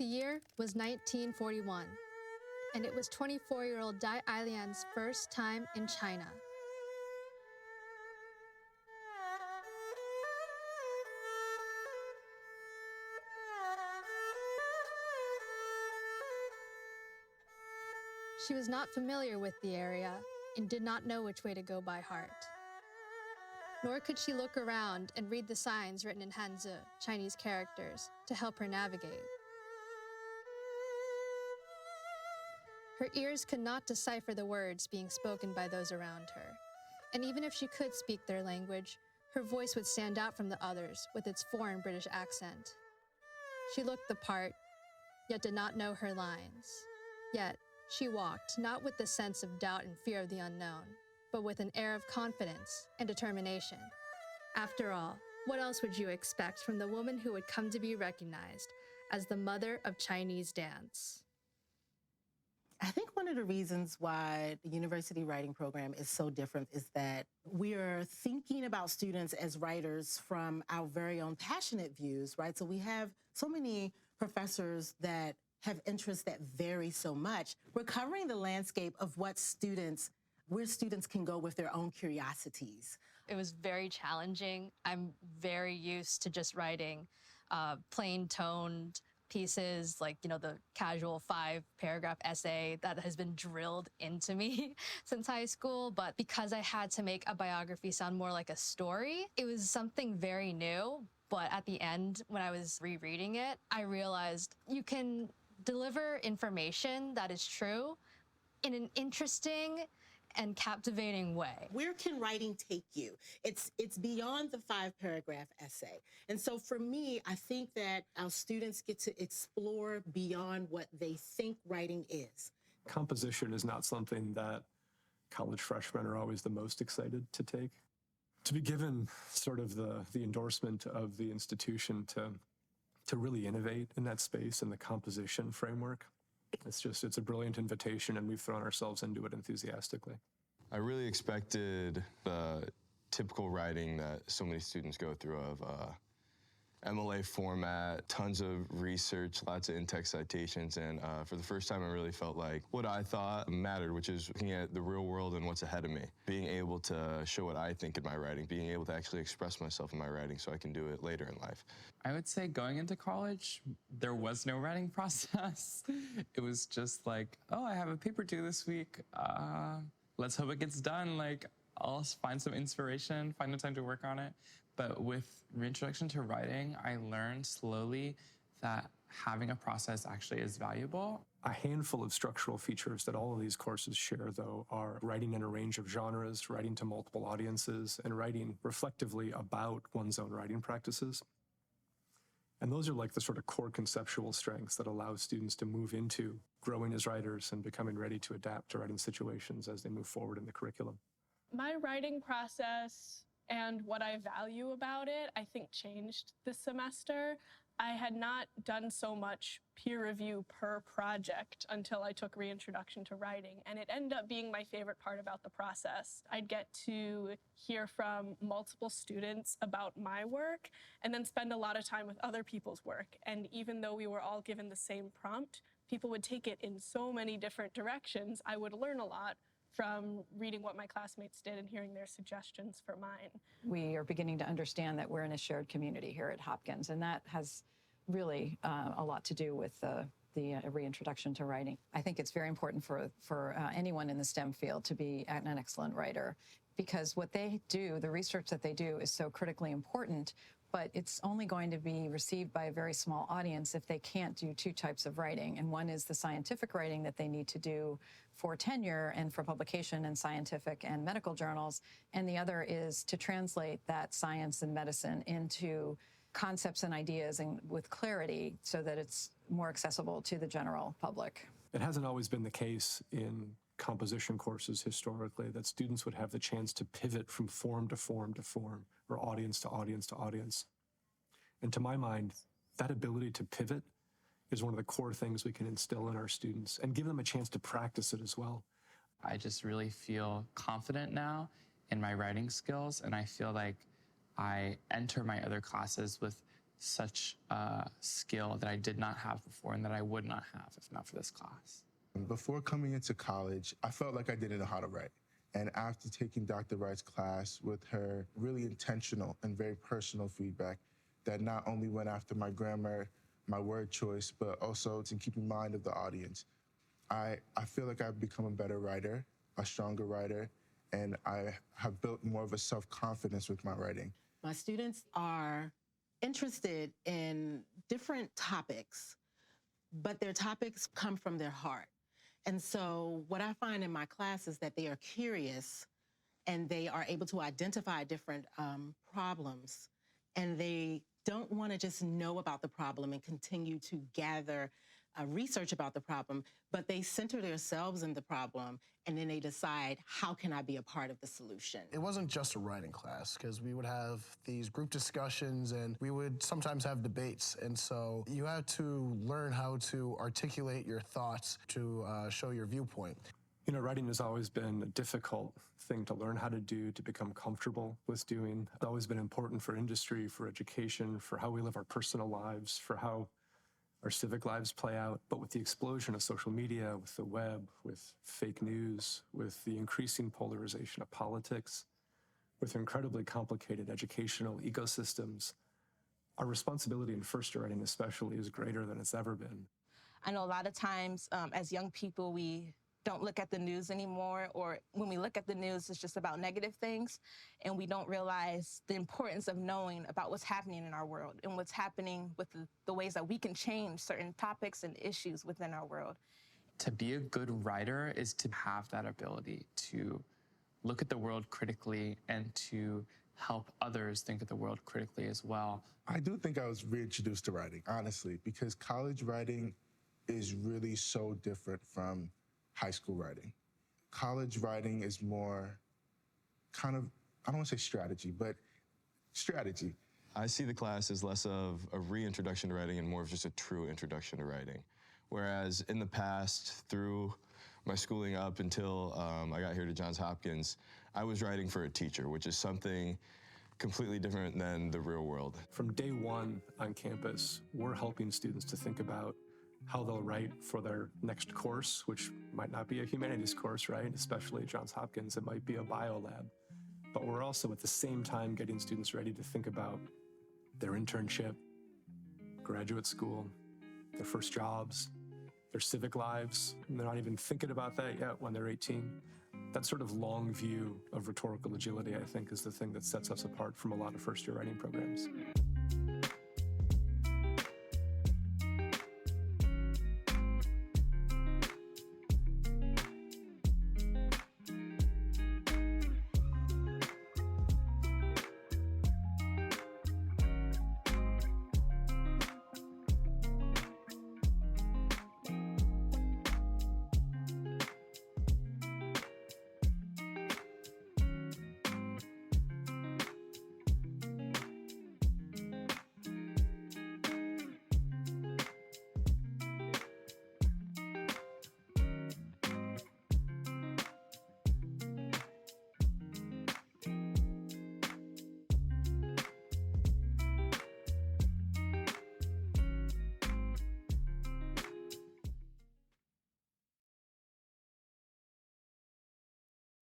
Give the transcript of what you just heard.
The year was 1941, and it was 24-year-old Dai Ailian's first time in China. She was not familiar with the area and did not know which way to go by heart. Nor could she look around and read the signs written in Hanzi, Chinese characters, to help her navigate. Her ears could not decipher the words being spoken by those around her. And even if she could speak their language, her voice would stand out from the others with its foreign British accent. She looked the part, yet did not know her lines. Yet, she walked not with the sense of doubt and fear of the unknown, but with an air of confidence and determination. After all, what else would you expect from the woman who would come to be recognized as the mother of Chinese dance? I think one of the reasons why the university writing program is so different is that we are thinking about students as writers from our very own passionate views, right? So we have so many professors that have interests that vary so much. We're covering the landscape of where students can go with their own curiosities. It was very challenging. I'm very used to just writing plain toned pieces, like, the casual 5-paragraph essay that has been drilled into me since high school. But because I had to make a biography sound more like a story, it was something very new. But at the end, when I was rereading it, I realized you can deliver information that is true in an interesting and captivating way. Where can writing take you? It's beyond the 5-paragraph essay. And so for me, I think that our students get to explore beyond what they think writing is. Composition is not something that college freshmen are always the most excited to take. To be given sort of the endorsement of the institution to really innovate in that space and the composition framework, it's a brilliant invitation, and we've thrown ourselves into it enthusiastically. I really expected the typical writing that so many students go through of MLA format, tons of research, lots of in-text citations, and for the first time I really felt like what I thought mattered, which is looking at the real world and what's ahead of me, being able to show what I think in my writing, being able to actually express myself in my writing so I can do it later in life. I would say going into college, there was no writing process. It was just like, oh, I have a paper due this week. Let's hope it gets done. Like, I'll find some inspiration, find the time to work on it. But with Reintroduction to Writing, I learned slowly that having a process actually is valuable. A handful of structural features that all of these courses share, though, are writing in a range of genres, writing to multiple audiences, and writing reflectively about one's own writing practices. And those are like the sort of core conceptual strengths that allow students to move into growing as writers and becoming ready to adapt to writing situations as they move forward in the curriculum. My writing process and what I value about it, I think, changed this semester. I had not done so much peer review per project until I took Reintroduction to Writing, and it ended up being my favorite part about the process. I'd get to hear from multiple students about my work and then spend a lot of time with other people's work. And even though we were all given the same prompt, people would take it in so many different directions. I would learn a lot from reading what my classmates did and hearing their suggestions for mine. We are beginning to understand that we're in a shared community here at Hopkins, and that has really a lot to do with the Reintroduction to Writing. I think it's very important for anyone in the STEM field to be an excellent writer, because what they do, the research that they do, is so critically important, but it's only going to be received by a very small audience if they can't do two types of writing. And one is the scientific writing that they need to do for tenure and for publication in scientific and medical journals. And the other is to translate that science and medicine into concepts and ideas and with clarity so that it's more accessible to the general public. It hasn't always been the case in composition courses historically that students would have the chance to pivot from form to form to form, or audience to audience to audience. And to my mind, that ability to pivot is one of the core things we can instill in our students and give them a chance to practice it as well. I just really feel confident now in my writing skills, and I feel like I enter my other classes with such a skill that I did not have before and that I would not have if not for this class. Before coming into college, I felt like I didn't know how to write. And after taking Dr. Wright's class with her really intentional and very personal feedback that not only went after my grammar, my word choice, but also to keep in mind of the audience, I feel like I've become a better writer, a stronger writer, and I have built more of a self-confidence with my writing. My students are interested in different topics, but their topics come from their heart. And so what I find in my class is that they are curious and they are able to identify different problems, and they don't want to just know about the problem and continue to gather research about the problem, but they center themselves in the problem, and then they decide, how can I be a part of the solution? It wasn't just a writing class, because we would have these group discussions and we would sometimes have debates. And so you had to learn how to articulate your thoughts to show your viewpoint. You know, writing has always been a difficult thing to learn how to do, to become comfortable with doing. It's always been important for industry, for education, for how we live our personal lives, for how our civic lives play out. But with the explosion of social media, with the web, with fake news, with the increasing polarization of politics, with incredibly complicated educational ecosystems, our responsibility in first-year writing especially is greater than it's ever been. I know a lot of times as young people, we don't look at the news anymore, or when we look at the news, it's just about negative things, and we don't realize the importance of knowing about what's happening in our world and what's happening with the ways that we can change certain topics and issues within our world. To be a good writer is to have that ability to look at the world critically and to help others think of the world critically as well. I do think I was reintroduced to writing, honestly, because college writing is really so different from high school writing. College writing is more kind of, I don't want to say strategy, but strategy. I see the class as less of a reintroduction to writing and more of just a true introduction to writing. Whereas in the past, through my schooling up until I got here to Johns Hopkins, I was writing for a teacher, which is something completely different than the real world. From day one on campus, we're helping students to think about how they'll write for their next course, which might not be a humanities course, right? Especially at Johns Hopkins, it might be a bio lab. But we're also at the same time getting students ready to think about their internship, graduate school, their first jobs, their civic lives. And they're not even thinking about that yet when they're 18. That sort of long view of rhetorical agility, I think, is the thing that sets us apart from a lot of first-year writing programs.